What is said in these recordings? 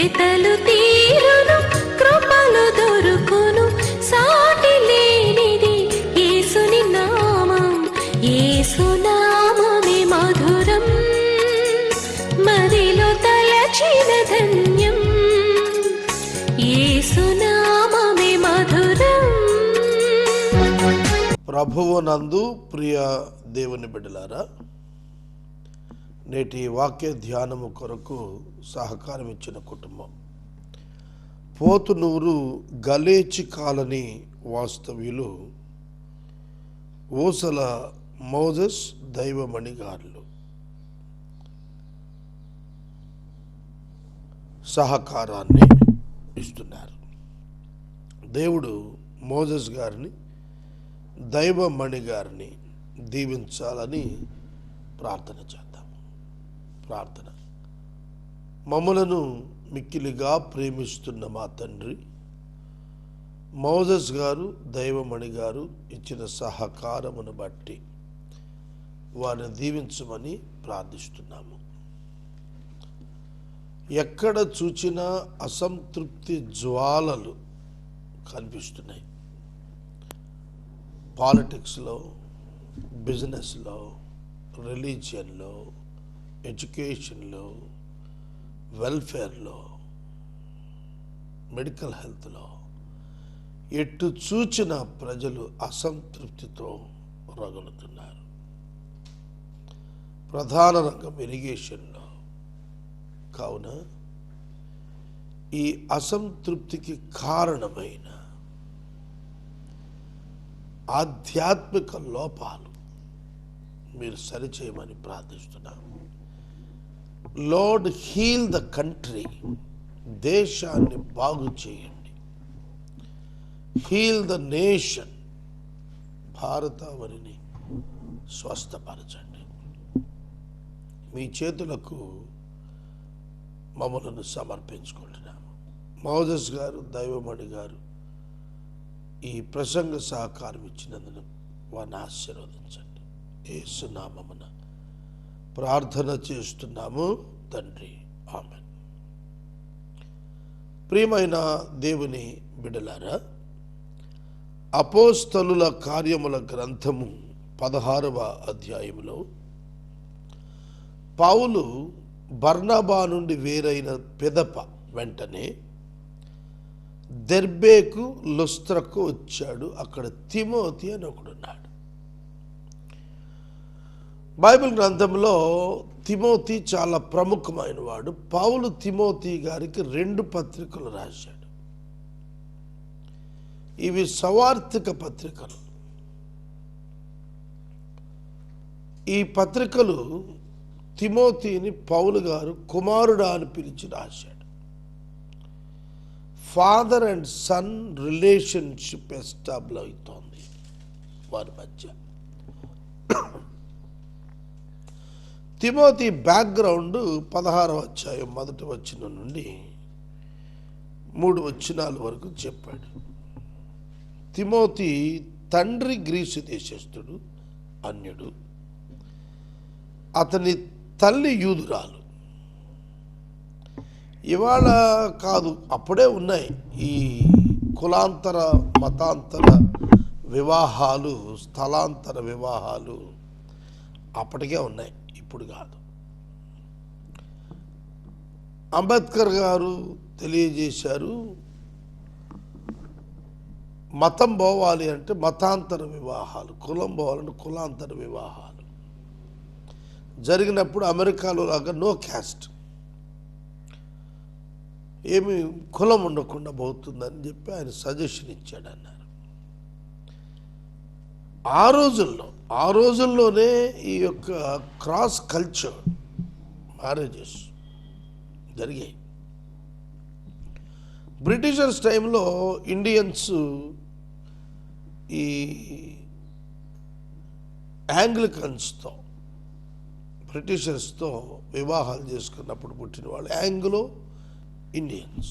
వెతలు తీరును, కృపలు దొరుకును, సాటి లేనిది యేసుని నామం. యేసునామమే మధురం, మదిలో తలచిన ధన్యం. యేసునామమే మధురం. ప్రభువునందు ప్రియ దేవుని బిడ్డలారా, నేటి వాక్య ధ్యానము కొరకు సహకారం ఇచ్చిన కుటుంబం పోతునూరు గలేచి కాలనీ వాస్తవ్యులు ఓసల మోజెస్ దైవమణి గారులు సహకారాన్ని ఇస్తున్నారు. దేవుడు మోజెస్ గారిని, దైవమణి గారిని దీవించాలని ప్రార్థన చేద్దాం. ప్రార్థన. మమ్మలను మిక్కిలిగా ప్రేమిస్తున్న మా తండ్రి, మోజెస్ గారు, దైవమణి గారు ఇచ్చిన సహకారమును బట్టి వారిని దీవించమని ప్రార్థిస్తున్నాము. ఎక్కడ చూచినా అసంతృప్తి జ్వాలలు కనిపిస్తున్నాయి. పాలిటిక్స్లో, బిజినెస్లో, రిలీజియన్లో, ఎడ్యుకేషన్లో, వెల్ఫేర్లో, మెడికల్ హెల్త్లో ఎటు చూచిన ప్రజలు అసంతృప్తితో రగులుతున్నారు. ప్రధాన రంగం ఇరిగేషన్లో. కావున ఈ అసంతృప్తికి కారణమైన ఆధ్యాత్మిక లోపాలు మీరు సరిచేయమని ప్రార్థిస్తున్నాము. Lord, heal the country. దేశాన్ని బాగు చేయండి. Heal the nation. భారతావనిని స్వస్థపరచండి. మీ చేతులకు మమ్మలను సమర్పించుకుంటున్నాము. మోజెస్ గారు, దైవమణి గారు ఈ ప్రసంగ సహకారం ఇచ్చినందుకు వారిని ఆశీర్వదించండి. యేసు నామమున ప్రార్థన చేస్తున్నాము తండ్రి, ఆమేన్. ప్రియమైన దేవుని బిడ్డలారా, అపోస్తలుల కార్యముల గ్రంథము 16వ అధ్యాయములో పౌలు బర్నబా నుండి వేరైన పిదప వెంటనే దెర్బేకు, లుస్త్రకు వచ్చాడు. అక్కడ తిమోతి అని ఒకడున్నాడు. బైబిల్ గ్రంథంలో తిమోతి చాలా ప్రముఖమైన వాడు. పౌలు తిమోతి గారికి 2 పత్రికలు రాశాడు. ఇవి సవార్థిక పత్రికలు. ఈ పత్రికలు తిమోతిని పౌలు గారు కుమారుడా అని పిలిచి రాశాడు. Father and son relationship establish అవుతోంది వారి మధ్య. తిమోతి బ్యాక్గ్రౌండ్ 16వ అధ్యాయం 1వ వచనం నుండి 3 వచనాల వరకు చెప్పాడు. తిమోతి తండ్రి గ్రీసు దేశస్థుడు, అన్యుడు. అతని తల్లి యూదురాలు. ఇవాళ కాదు, అప్పుడే ఉన్నాయి ఈ కులాంతర, మతాంతర వివాహాలు, స్థలాంతర వివాహాలు అప్పటికే ఉన్నాయి, ఇప్పుడు కాదు. అంబేద్కర్ గారు తెలియజేశారు, మతం పోవాలి అంటే మతాంతర వివాహాలు, కులం పోవాలంటే కులాంతర వివాహాలు జరిగినప్పుడు అమెరికాలో లాగా నో క్యాస్ట్, ఏమి కులం ఉండకుండా పోతుందని చెప్పి ఆయన సజెషన్ ఇచ్చాడు అన్నారు. ఆ రోజుల్లోనే ఈ యొక్క క్రాస్ కల్చర్ మ్యారేజెస్ జరిగాయి. బ్రిటిషర్స్ టైంలో ఇండియన్స్ ఈ యాంగ్లికన్స్తో, బ్రిటిషర్స్తో వివాహాలు చేసుకున్నప్పుడు పుట్టిన వాళ్ళు Anglo Indians,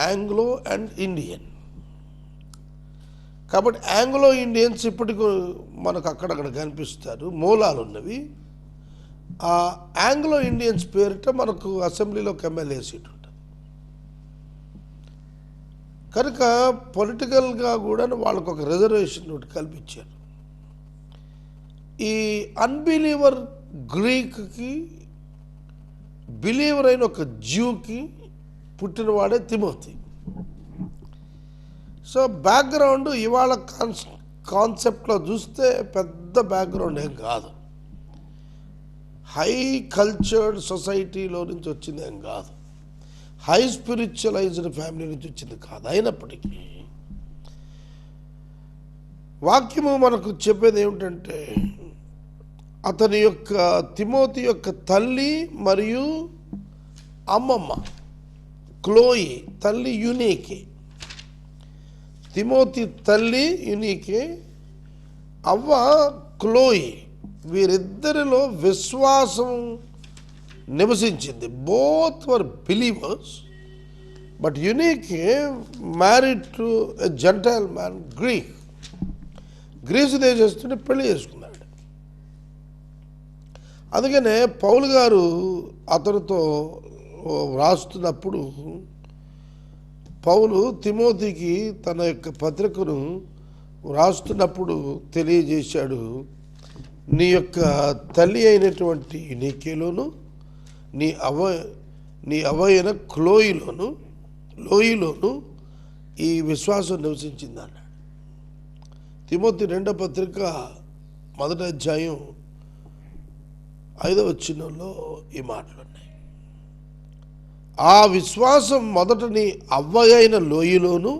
Anglo and Indian. కాబట్టి ఆంగ్లో ఇండియన్స్ ఇప్పటికీ మనకు అక్కడక్కడ కనిపిస్తారు, మూలాలు ఉన్నవి. ఆ ఆంగ్లో ఇండియన్స్ పేరిట మనకు అసెంబ్లీలో ఒక ఎమ్మెల్యే సీట్ ఉంటుంది. కనుక పొలిటికల్గా కూడా వాళ్ళకు ఒక రిజర్వేషన్ ఒకటి కల్పించారు. ఈ అన్బిలీవర్ గ్రీక్కి బిలీవర్ అయిన ఒక జ్యూకి పుట్టినవాడే తిమోతి. సో బ్యాక్గ్రౌండ్ ఇవాళ కాన్సెప్ట్లో చూస్తే పెద్ద బ్యాక్గ్రౌండ్ ఏం కాదు, హై కల్చర్డ్ సొసైటీలో నుంచి వచ్చింది ఏం కాదు, హై స్పిరిచువలైజ్డ్ ఫ్యామిలీ నుంచి వచ్చింది కాదు. అయినప్పటికీ వాక్యము మనకు చెప్పేది ఏమిటంటే అతని యొక్క తిమోతి యొక్క తల్లి మరియు అమ్మమ్మ క్లోయి, తల్లి యునీకే, తిమోతి తల్లి యునీకే, అవ్వ క్లోయి, వీరిద్దరిలో విశ్వాసం నివసించింది. Both were believers, but Eunice married to a gentile man Greece దేశస్తుని పెళ్లి చేసుకున్నాడు. అందుకనే పౌలు గారు అతనితో వ్రాస్తున్నప్పుడు పౌలు తిమోతికి తన యొక్క పత్రికను వ్రాస్తున్నప్పుడు తెలియజేశాడు, నీ యొక్క తల్లి అయినటువంటి యునీకేలోను నీ అవ్వ అయిన లోయలోను ఈ విశ్వాసం నివసించింది అన్నాడు. తిమోతి 2వ పత్రిక 1వ అధ్యాయం 5వ వచనంలో ఈ మాటలు ఉన్నాయి. ఆ విశ్వాసం మొదట నీ అవ్వ అయిన లోయలోను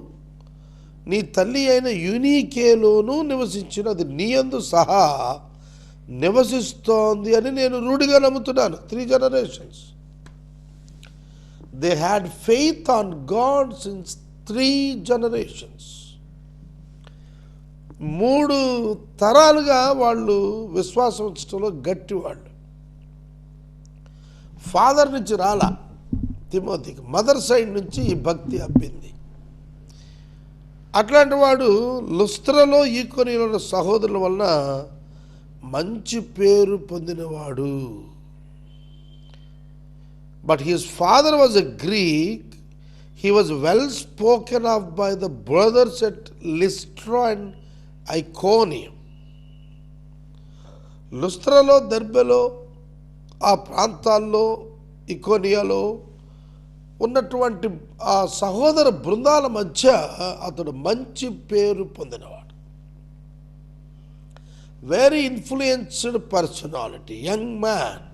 నీ తల్లి అయిన యునీకేలోను నివసించినది నీయందు సహా నివసిస్తోంది అని నేను రూఢిగా నమ్ముతున్నాను. 3 generations. They had faith on God since 3 generations. 3 తరాలుగా వాళ్ళు విశ్వాసం ఉంచడంలో గట్టి వాళ్ళు. ఫాదర్ నుంచి రాలా తిమోతికి, మదర్ సైడ్ నుంచి ఈ భక్తి అబ్బింది. అట్లాంటి వాడు లుస్త్రలో ఈకొనిలో సహోదరుల వలన మంచి పేరు పొందినవాడు. But his father was a Greek. He was well spoken of by the brothers at Lystra and Iconium. లుస్త్రలో, దెర్బెలో, ఆ ప్రాంతాల్లో, ఇకోనియాలో ఉన్నటువంటి ఆ సహోదర బృందాల మధ్య అతడు మంచి పేరు పొందినవాడు. Very influenced personality, young man.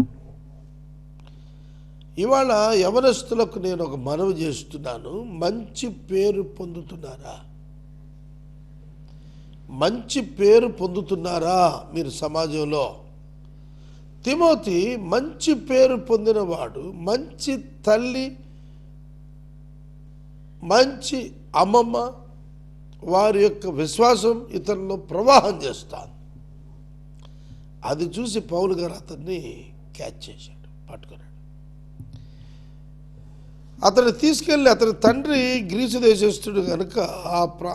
ఇవాళ యవనస్తులకు నేను ఒక మనవి చేస్తున్నాను, మంచి పేరు పొందుతున్నారా? మంచి పేరు పొందుతున్నారా మీరు సమాజంలో? తిమోతి మంచి పేరు పొందినవాడు. మంచి తల్లి, మంచి అమ్మమ్మ, వారి యొక్క విశ్వాసం ఇతరుల్లో ప్రవాహం చేస్తాను. అది చూసి పౌలు గారు అతన్ని క్యాచ్ చేశాడు, పట్టుకున్నాడు. అతన్ని తీసుకెళ్ళి, అతని తండ్రి గ్రీసు దేశస్థుడు కనుక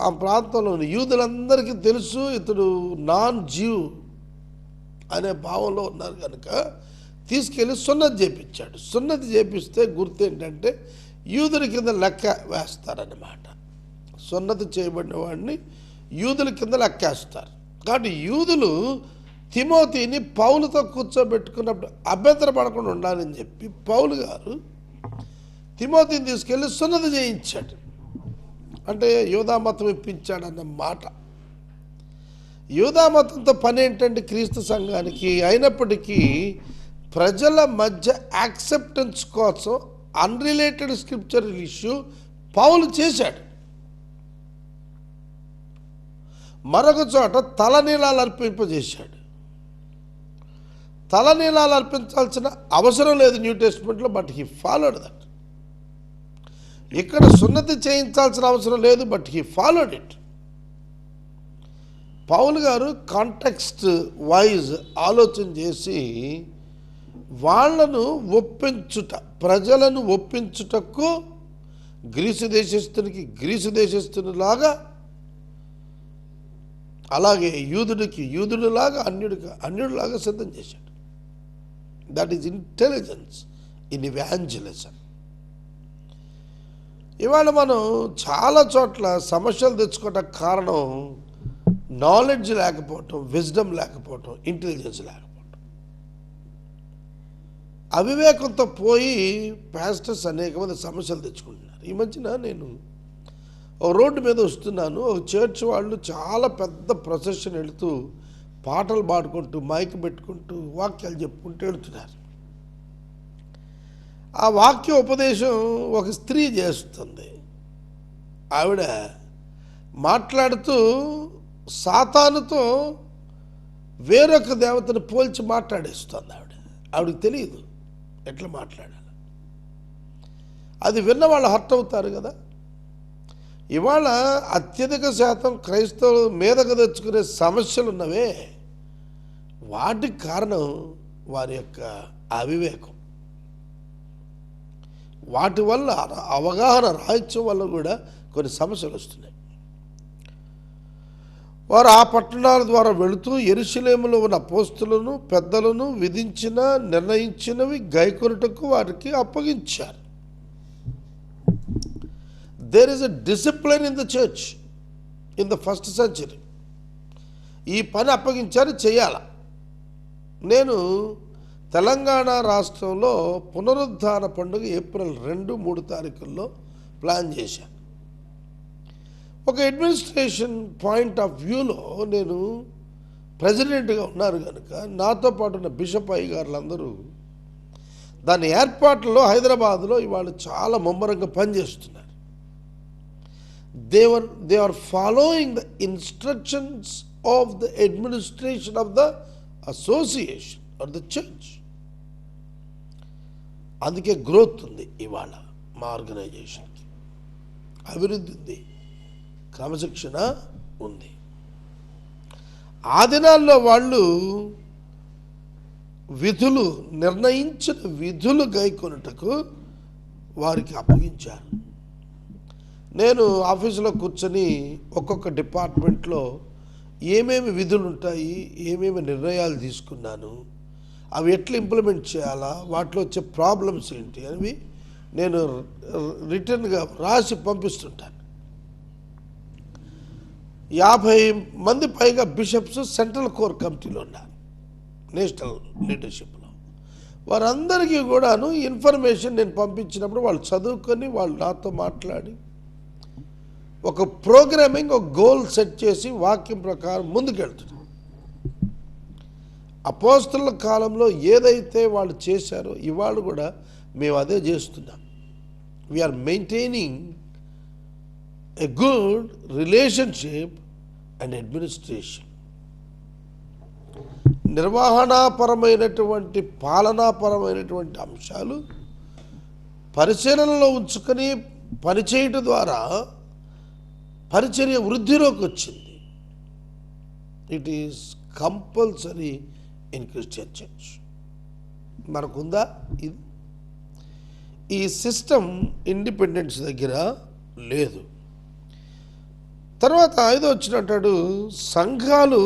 ఆ ప్రాంతంలోని యూదులందరికీ తెలుసు ఇతడు నాన్ జ్యూ అనే భావంలో ఉన్నారు కనుక తీసుకెళ్ళి సున్నతి చేపించాడు. సున్నతి చేపిస్తే గుర్తు ఏంటంటే యూదుల కింద లెక్క వేస్తారన్నమాట. సున్నతి చేయబడిన వాడిని యూదుల కింద లెక్కేస్తారు. కాబట్టి యూదులు తిమోతిని పౌలుతో కూర్చోబెట్టుకున్నప్పుడు అభ్యంతరపడకుండా ఉండాలని చెప్పి పౌలు గారు తిమోతిని తీసుకెళ్ళి సున్నతి చేయించాడు. అంటే యూదామతం ఇప్పించాడన్న మాట. యూదామతంతో పని ఏంటంటే క్రీస్తు సంఘానికి. అయినప్పటికీ ప్రజల మధ్య యాక్సెప్టెన్స్ కోసం అన్రిలేటెడ్ స్క్రిప్చరల్ ఇష్యూ పౌలు చేశాడు. మరొక చోట తలనీలాలు అర్పింపజేశాడు. తలనీలాలు అర్పించాల్సిన అవసరం లేదు న్యూ టెస్ట్మెంట్లో, బట్ హీ ఫాలోడ్ దట్. ఇక్కడ సున్నతి చేయించాల్సిన అవసరం లేదు, but he followed it. Paul గారు కాంటెక్స్ట్ వైజ్ ఆలోచన చేసి వాళ్లను ప్రజలను ఒప్పించుటకు గ్రీసు దేశస్తునిలాగా, అలాగే యూదుడికి యూదుడిలాగా, అన్యుడిలాగా సిద్ధం చేశాడు. That is intelligence in evangelism. ఇవాళ మనం చాలా చోట్ల సమస్యలు తెచ్చుకోవడానికి కారణం నాలెడ్జ్ లేకపోవటం, విజ్డమ్ లేకపోవటం, ఇంటెలిజెన్స్ లేకపోవటం. అవివేకంతో పోయి పాస్టర్స్ అనేక మంది సమస్యలు తెచ్చుకుంటున్నారు. ఈ మధ్యన నేను ఒక రోడ్డు మీద వస్తున్నాను, ఒక చర్చ్ వాళ్ళు చాలా పెద్ద ప్రొసెషన్ వెళుతూ పాటలు పాడుకుంటూ మైక్ పెట్టుకుంటూ వాక్యాలు చెప్పుకుంటూ వెళుతున్నారు. ఆ వాక్య ఉపదేశం ఒక స్త్రీ చేస్తుంది. ఆవిడ మాట్లాడుతూ సాతానుతో వేరొక దేవతను పోల్చి మాట్లాడేస్తుంది. ఆవిడకి తెలియదు ఎట్లా మాట్లాడాలి. అది విన్న వాళ్ళు హర్ట్ అవుతారు కదా. ఇవాళ అత్యధిక శాతం క్రైస్తవులు మీదకు తెచ్చుకునే సమస్యలు ఉన్నవే, వాటికి కారణం వారి యొక్క అవివేకం. వాటి వల్ల అవగాహన రాహిత్యం వల్ల కూడా కొన్ని సమస్యలు వస్తున్నాయి. వారు ఆ పట్టణాల ద్వారా వెళుతూ యెరూషలేములో ఉన్న అపోస్తలులను పెద్దలను విధించిన నిర్ణయించినవి గైకొనుటకు వారికి అప్పగించారు. There is a discipline in the church in the first century. ఈ పని అప్పగించారు, చేయాల. నేను తెలంగాణ రాష్ట్రంలో పునరుద్ధాన పండుగ ఏప్రిల్ 2, 3 తారీఖుల్లో ప్లాన్ చేశాను. ఒక అడ్మినిస్ట్రేషన్ పాయింట్ ఆఫ్ వ్యూలో నేను ప్రెసిడెంట్గా ఉన్నారు కనుక నాతో పాటు ఉన్న బిషప్ అయ్యగారులందరూ దాని ఏర్పాట్లలో హైదరాబాద్లో ఇవాళ చాలా ముమ్మరంగా పనిచేస్తున్నారు. they are following the instructions of the administration of the association or the church. అందుకే గ్రోత్ ఉంది. ఇవాళ మా ఆర్గనైజేషన్కి అభివృద్ధి ఉంది, క్రమశిక్షణ ఉంది. ఆ దినాల్లో వాళ్ళు విధులు నిర్ణయించిన విధులు గైకొనుటకు వారికి అప్పగించారు. నేను ఆఫీసులో కూర్చొని ఒక్కొక్క డిపార్ట్మెంట్లో ఏమేమి విధులు ఉంటాయి, ఏమేమి నిర్ణయాలు తీసుకున్నాను, అవి ఎట్లా ఇంప్లిమెంట్ చేయాలా, వాటిలో వచ్చే ప్రాబ్లమ్స్ ఏంటి అనేవి నేను రిటర్న్గా రాసి పంపిస్తుంటాను. 50 మంది పైగా బిషప్స్ సెంట్రల్ కోర్ కమిటీలో ఉన్నారు, నేషనల్ లీడర్షిప్లో. వారందరికీ కూడాను ఇన్ఫర్మేషన్ నేను పంపించినప్పుడు వాళ్ళు చదువుకొని వాళ్ళు నాతో మాట్లాడి ఒక ప్రోగ్రామింగ్, ఒక గోల్ సెట్ చేసి వాక్యం ప్రకారం ముందుకెళ్తున్నారు. అపోస్తలుల కాలంలో ఏదైతే వాళ్ళు చేశారో ఇవాళ కూడా మేము అదే చేస్తున్నాం. We are maintaining a good relationship and administration. నిర్వహణాపరమైనటువంటి పాలనాపరమైనటువంటి అంశాలు పరిశీలనలో ఉంచుకొని పనిచేయటం ద్వారా పరిచర్య వృద్ధిలోకి వచ్చింది. It is compulsory in Christian church. మనకుందా ఇది? ఈ సిస్టమ్ ఇండిపెండెన్స్ దగ్గర లేదు. తర్వాత 5వ వచ్చినట్టు సంఘాలు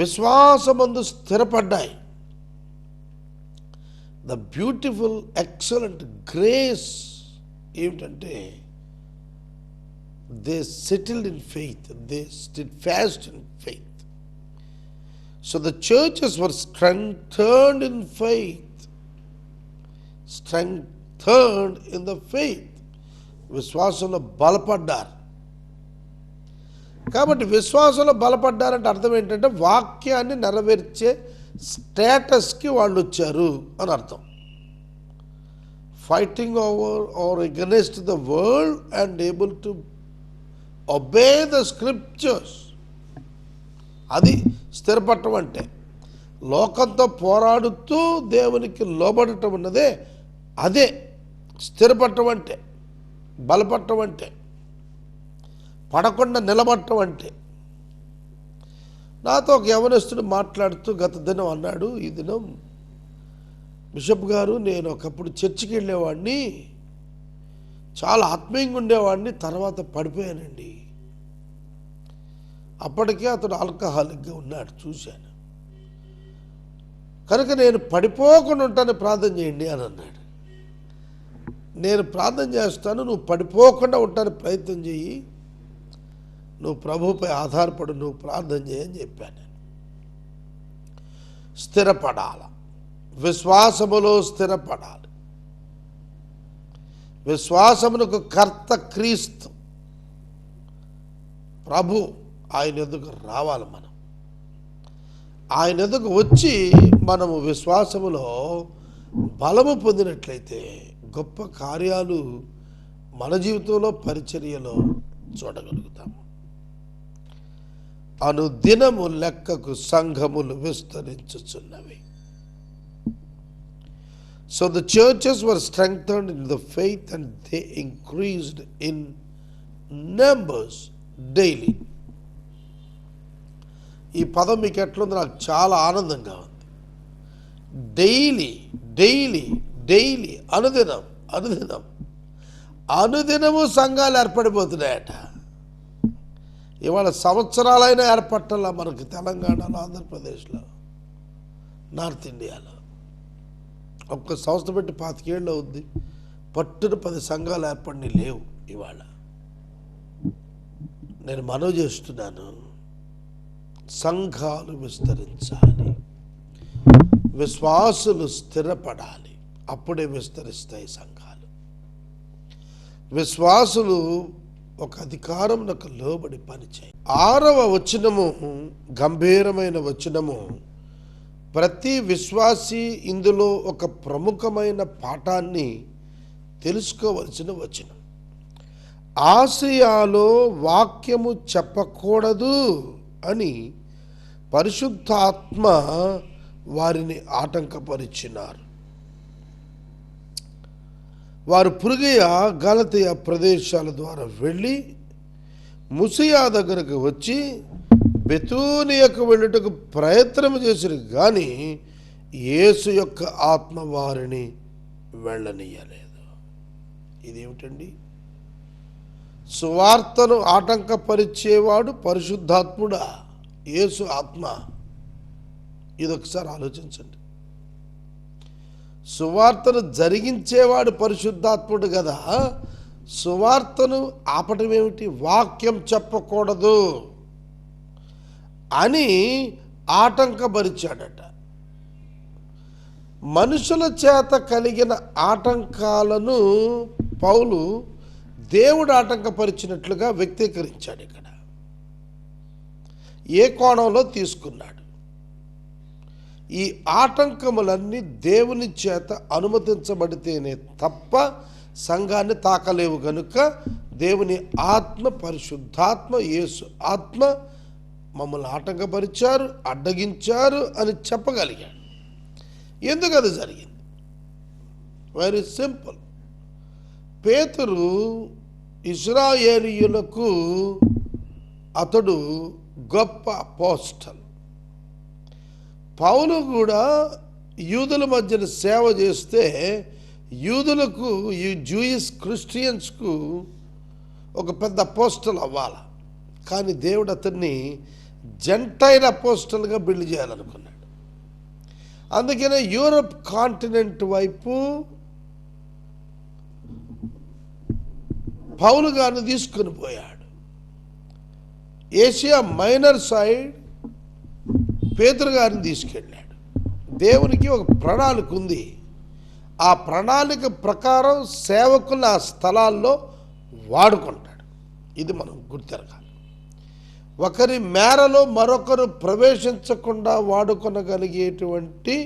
విశ్వాసమందు స్థిరపడ్డాయి. ద బ్యూటిఫుల్ ఎక్సలెంట్ గ్రేస్ ఏమిటంటే they settled in faith, they stood fast in faith. So the churches were strengthened in faith, strengthened in the faith. విశ్వాసంలో బలపడ్డారు. కాబట్టి విశ్వాసంలో బలపడ్డారంటే అర్థం ఏంటంటే వాక్యాన్ని నెరవేర్చే స్టేటస్కి వాళ్ళు వచ్చారు అని అర్థం. Fighting over are against the world and able to obey the scriptures. అది స్థిరపడటం అంటే లోకంతో పోరాడుతూ దేవునికి లోబడటం ఉన్నదే అదే స్థిరపడటం అంటే, బలపడటం అంటే, పడకుండా నిలబడటం అంటే. నాతో ఒక యవనస్తుడు మాట్లాడుతూ గత దినం అన్నాడు, ఈ దినం బిషప్ గారు నేను ఒకప్పుడు చర్చికి వెళ్ళేవాడిని, చాలా ఆత్మీయంగా ఉండేవాడిని, తర్వాత పడిపోయానండి. అప్పటికే అతడు ఆల్కహాలిక్గా ఉన్నాడు, చూశాను. కనుక నేను పడిపోకుండా ఉంటాను, ప్రార్థన చేయండి అని అన్నాడు. నేను ప్రార్థన చేస్తాను, నువ్వు పడిపోకుండా ఉంటాను ప్రయత్నం చెయ్యి, నువ్వు ప్రభువుపై ఆధారపడు, నువ్వు ప్రార్థన చేయని చెప్పాను. నేను స్థిరపడాల, విశ్వాసములో స్థిరపడాలి. విశ్వాసమునకు కర్త క్రీస్తు ప్రభు. ఆయన ఎదుగు రావాలి. మనం ఆయన ఎదుగు వచ్చి మనము విశ్వాసములో బలము పొందినట్లయితే గొప్ప కార్యాలు మన జీవితంలో పరిచర్యలో చూడగలుగుతాము. అనుదినము లెక్కకు సంఘములు విస్తరించుచున్నవి. So the churches were strengthened in the faith and they increased in numbers daily. ఈ పదం మీకు ఎట్లుంది? నాకు చాలా ఆనందంగా ఉంది. డైలీ డైలీ డైలీ, అనుదినం అనుదినం అనుదినము సంఘాలు ఏర్పడిపోతున్నాయట. ఇవాళ సంవత్సరాలైనా ఏర్పట్టాల మనకి తెలంగాణలో, ఆంధ్రప్రదేశ్లో, నార్త్ ఇండియాలో. ఒక్క సంస్థ పెట్టి 25 ఏళ్ళు అవుద్ది, పట్టున 10 సంఘాలు ఏర్పడి లేవు. ఇవాళ నేను మనవి చేస్తున్నాను, సంఘాలు విస్తరించాలి, విశ్వాసులు స్థిరపడాలి, అప్పుడే విస్తరిస్తాయి సంఘాలు. విశ్వాసులు ఒక అధికారంకు లోబడి పనిచేయాలి. 6వ వచనము గంభీరమైన వచనము. ప్రతి విశ్వాసి ఇందులో ఒక ప్రముఖమైన పాఠాన్ని తెలుసుకోవలసిన వచనం. ఆసియాలో వాక్యము చెప్పకూడదు అని పరిశుద్ధాత్మ వారిని ఆటంకపరిచినారు. వారు పురుగయ, గలతీయ ప్రదేశాల ద్వారా వెళ్ళి ముసియా దగ్గరకు వచ్చి బెతూనియకు వెళ్ళుటకు ప్రయత్నం చేసిరు, కానీ యేసు యొక్క ఆత్మ వారిని వెళ్ళనీయలేదు. ఇదేమిటండి? సువార్తను ఆటంకపరిచేవాడు పరిశుద్ధాత్ముడా, యేసు ఆత్మ? ఇదొకసారి ఆలోచించండి. సువార్తను జరిగించేవాడు పరిశుద్ధాత్ముడు కదా, సువార్తను ఆపటం ఏమిటి? వాక్యం చెప్పకూడదు అని ఆటంకపరిచాడట. మనుషుల చేత కలిగిన ఆటంకాలను పౌలు దేవుడు ఆటంకపరిచినట్లుగా వ్యక్తీకరించాడు. ఇక్కడ ఏ కోణంలో తీసుకున్నాడు? ఈ ఆటంకములన్నీ దేవుని చేత అనుమతించబడితేనే తప్ప సంఘాన్ని తాకలేవు. కనుక దేవుని ఆత్మ, పరిశుద్ధాత్మ, యేసు ఆత్మ మమ్మల్ని ఆటంకపరిచారు, అడ్డగించారు అని చెప్పగలిగాడు. ఎందుకు అది జరిగింది? Very simple. పేతురు ఇశ్రాయేలీయులకు అతడు గొప్ప అపోస్టల్. పౌలు కూడా యూదుల మధ్యన సేవ చేస్తే యూదులకు, ఈ జూయిష్ క్రిస్టియన్స్కు ఒక పెద్ద అపోస్టల్ అవ్వాలి. కానీ దేవుడు అతన్ని జెంటైల్ అపోస్టల్గా బిల్డ్ చేయాలనుకున్నాడు. అందుకనే యూరప్ కాంటినెంట్ వైపు పౌలు గారిని తీసుకుని పోయాడు. ఏషియా మైనర్ సైడ్ పేతురు గారిని తీసుకెళ్ళాడు. దేవునికి ఒక ప్రణాళిక ఉంది. ఆ ప్రణాళిక ప్రకారం సేవకులు ఆ స్థలాల్లో వాడుకుంటాడు. ఇది మనం గుర్తెరగాలి. ఒకరి మేరలో మరొకరు ప్రవేశించకుండా వాడుకొనగలిగేటువంటి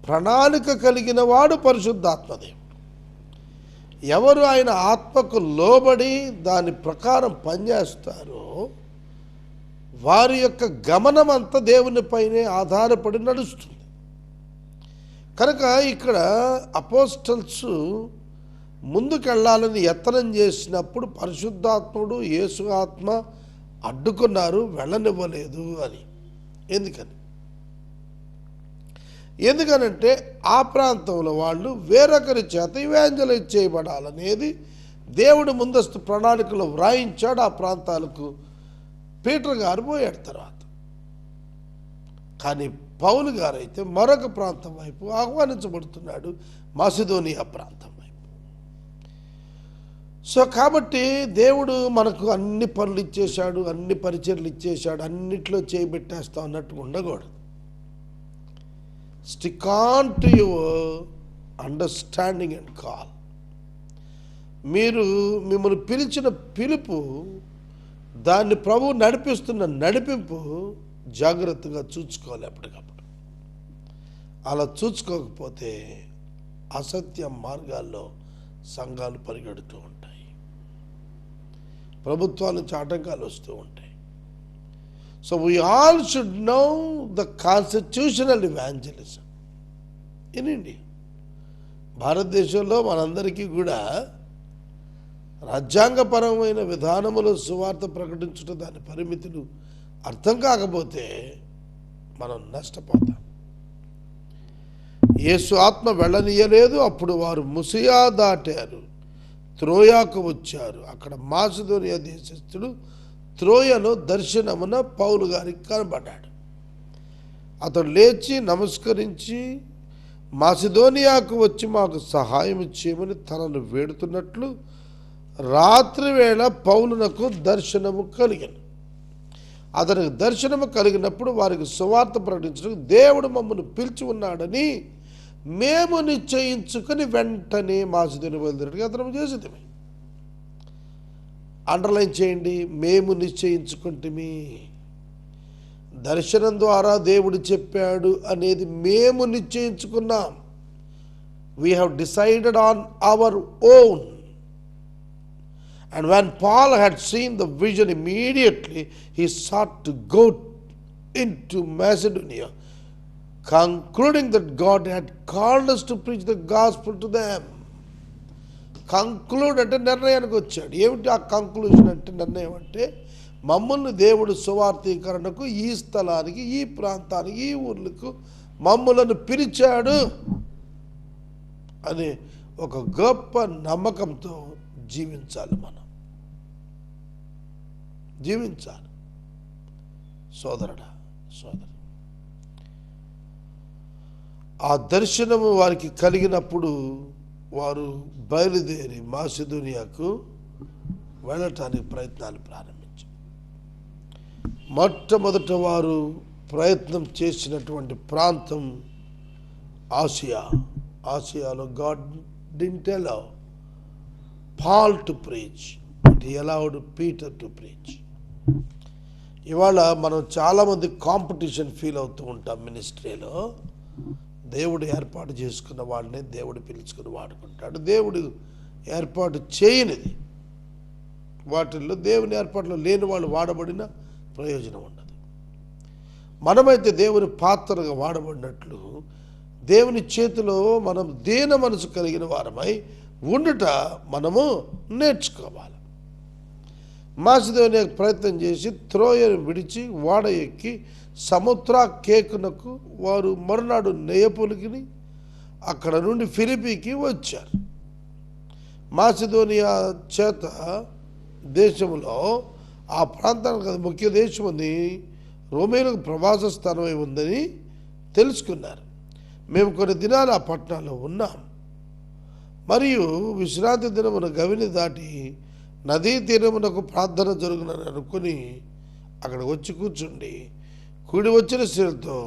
ప్రణాళిక కలిగిన వాడు పరిశుద్ధాత్మదేవుడు. ఎవరు ఆయన ఆత్మకు లోబడి దాని ప్రకారం పనిచేస్తారో వారి యొక్క గమనం అంతా దేవునిపైనే ఆధారపడి నడుస్తుంది. కనుక ఇక్కడ అపోస్టల్స్ ముందుకెళ్ళాలని యత్నం చేసినప్పుడు పరిశుద్ధాత్ముడు, యేసు ఆత్మ అడ్డుకున్నారు, వెళ్ళనివ్వలేదు అని. ఎందుకనంటే ఆ ప్రాంతంలో వాళ్ళు వేరొకరి చేత ఇవాంజలైజ్ చేయబడాలనేది దేవుడు ముందస్తు ప్రణాళికలో వ్రాయించాడు. ఆ ప్రాంతాలకు పీటర్ గారు పోయాడు తర్వాత. కానీ పౌలు గారైతే మరొక ప్రాంతం వైపు ఆహ్వానించబడుతున్నాడు, మాసిదోనియా ప్రాంతం వైపు. సో కాబట్టి దేవుడు మనకు అన్ని పనులు ఇచ్చేశాడు, అన్ని పరిచర్లు ఇచ్చేశాడు, అన్నిట్లో చేయబెట్టేస్తా అన్నట్టు ఉండకూడదు. Stick on to your understanding and call. మీరు మిమ్మల్ని పిలిచిన పిలుపు, దాన్ని ప్రభు నడిపిస్తున్న నడిపింపు జాగ్రత్తగా చూసుకోవాలి ఎప్పటికప్పుడు. అలా చూసుకోకపోతే అసత్య మార్గాల్లో సంఘాలు పరిగెడుతూ ఉంటాయి, ప్రభుత్వాల నుంచి ఆటంకాలు వస్తూ ఉంటాయి. So we all should know the constitutional evangelism in India. భారతదేశంలో మనందరికీ కూడా రాజ్యాంగపరమైన విధానములో సువార్త ప్రకటించుట దాని పరిమితులు అర్థం కాకపోతే మనం నష్టపోతాం. యేసు ఆత్మ వెళ్ళనీయలేదు. అప్పుడు వారు ముసియా దాటారు, త్రోయాకు వచ్చారు. అక్కడ మాసిదోనియా దేశస్థుడు త్రోయలో దర్శనమున పౌలు గారికి కనబడ్డాడు. అతడు లేచి నమస్కరించి మాసిదోనియాకు వచ్చి మాకు సహాయం చేయమని తనను వేడుతున్నట్లు రాత్రి వేళ పౌలునకు దర్శనము కలిగను. అతనికి దర్శనము కలిగినప్పుడు వారికి సువార్త ప్రకటించడానికి దేవుడు మమ్మల్ని పిలిచి ఉన్నాడని మేము నిశ్చయించుకొని వెంటనే మాసిదోనియా బయలుదేరడానికి అతను చేసేది. అండర్లైన్ చేయండి, మేము నిశ్చయించుకుంటేమి. దర్శనం ద్వారా దేవుడు చెప్పాడు అనేది మేము నిశ్చయించుకున్నాం. We have decided on our own. And when Paul had seen the vision, immediately he sought to go into Macedonia, concluding that God had called us to preach the gospel to them. Conclude అంటే నిర్ణయానికి వచ్చాడు. ఏమిటి ఆ conclusion అంటే, నిర్ణయం అంటే మమ్మల్ని దేవుడు సువార్తీకరణకు ఈ స్థలానికి, ఈ ప్రాంతానికి, ఈ ఊర్లకు మమ్మలను పిలిచాడు అనే ఒక గొప్ప నమ్మకంతో జీవించాలి. మనం జీవించాలి. సోదరుడా, సోదరు, ఆ దర్శనము వారికి కలిగినప్పుడు వారు బయలుదేరి మాసిదోనియాకు వెళ్ళటానికి ప్రయత్నాలు ప్రారంభించారు. మొట్టమొదట వారు ప్రయత్నం చేసినటువంటి ప్రాంతం ఆసియా. ఆసియాలో God didn't allow Paul to preach, but he allowed Peter to preach. ఇవాళ మనం చాలామంది కాంపిటీషన్ ఫీల్ అవుతూ ఉంటాం మినిస్ట్రీలో. దేవుడు ఏర్పాటు చేసుకున్న వాళ్ళనే దేవుడు పిలుచుకుని వాడుకుంటాడు. దేవుడు ఏర్పాటు చేయనిది వాటిల్లో, దేవుని ఏర్పాటులో లేని వాళ్ళు వాడబడిన ప్రయోజనం ఉండదు. మనమైతే దేవుని పాత్రగా వాడబడినట్లు దేవుని చేతిలో మనం దీన మనసు కలిగిన వారమై ఉండుట మనము నేర్చుకోవాలి. మాసిదోనియా ప్రయత్నం చేసి త్రోయను విడిచి ఓడ ఎక్కి సముద్ర కేకునకు వారు మరునాడు నెయపొలికిని అక్కడ నుండి ఫిలిప్పీకి వచ్చారు. మాసిదోనియా చేత దేశంలో ఆ ప్రాంతానికి అది ముఖ్య దేశం అని, రోమేలకు ప్రవాస స్థానమై ఉందని తెలుసుకున్నారు. మేము కొన్ని దినాలు ఆ పట్టణంలో ఉన్నాం. మరియు విశ్రాంతి దినమున గవిని దాటి నదీ తీరమునకు ప్రార్థన జరుగునని అనుకుని అక్కడికి వచ్చి కూర్చుండి కూడి వచ్చిన స్త్రీలతో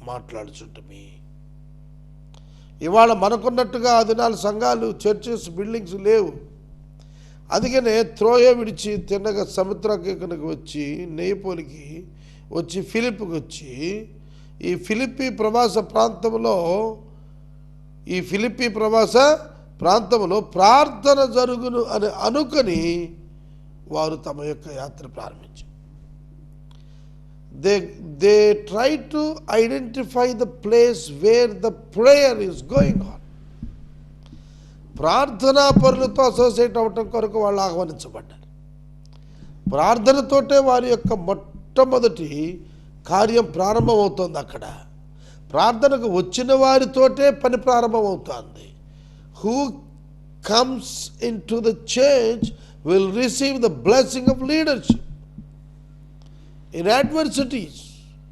మాట్లాడుచుంటమి. ఇవాళ మనకున్నట్టుగా ఆ దినాలు సంఘాలు, చర్చెస్, బిల్డింగ్స్ లేవు. అందుకనే త్రోయ విడిచి తిన్నగా సముద్రకేకనకు వచ్చి నెయ్యిపోలికి వచ్చి ఫిలిప్కి వచ్చి ఈ ఫిలిప్పీ ప్రవాస ప్రాంతంలో ప్రార్థన జరుగును అని అనుకొని వారు తమ యొక్క యాత్ర ప్రారంభించారు. They try to identify the place where the prayer is going on. ప్రార్థనా పరులతో అసోసియేట్ అవ్వటం కొరకు వాళ్ళు ఆహ్వానించబడ్డారు. ప్రార్థనతోటే వారి యొక్క మొట్టమొదటి కార్యం ప్రారంభమవుతోంది. అక్కడ ప్రార్థనకు వచ్చిన వారితోటే పని ప్రారంభమవుతోంది. Who comes into the church will receive the blessing of leadership in adversities,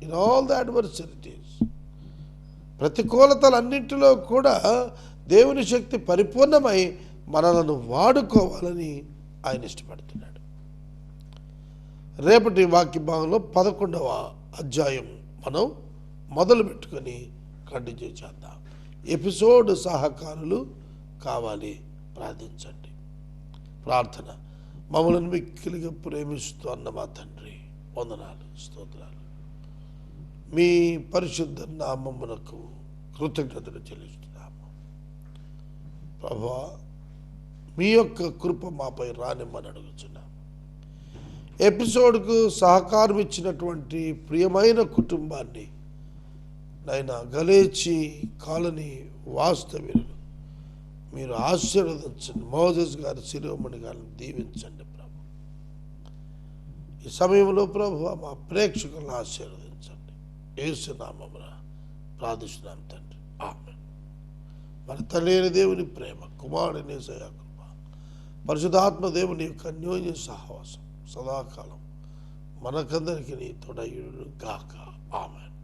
in all the adversities. ప్రతికూలతలన్నింటిలో కూడా దేవుని శక్తి పరిపూర్ణమై మనలను వాడుకోవాలని ఆయన ఇష్టపడుతున్నాడు. రేపటి వాక్య భాగంలో 11వ అధ్యాయం మనం మొదలు పెట్టుకొని కంటిన్యూ చేద్దాం. ఎపిసోడ్ సహకారులు కావాలి, ప్రార్థించండి. ప్రార్థన. మమ్మల్ని మిక్కిలిగా ప్రేమిస్తూ అన్న మా తండ్రి, వందనాలు, స్తోత్రాలు. మీ పరిశుద్ధ నామమునకు కృతజ్ఞతలు చెల్లిస్తున్నాము. ప్రభువా, మీ యొక్క కృప మాపై రానిమ్మని అడుగుతున్నాము. ఎపిసోడ్కు సహకారం ఇచ్చినటువంటి ప్రియమైన కుటుంబాన్ని నాయన గలేచి కాలనీ వాస్తవ్యులు మీరు ఆశీర్వదించండి. మోజెస్ గారి శిరోమణి గారిని దీవించండి ప్రభు. ఈ సమయంలో ప్రభు మా ప్రేక్షకులను ఆశీర్వదించండి. యేసు నామమున ప్రార్థిస్తున్నాం తండ్రి, ఆమేన్. మన తండ్రి అయిన దేవుని ప్రేమ, కుమారుని యేసయ్య కృప, పరిశుద్ధాత్మ దేవుని యొక్క అన్యోన్య సహవాసం సదాకాలం మనకందరికీ తోడయుడు గాక. ఆమేన్.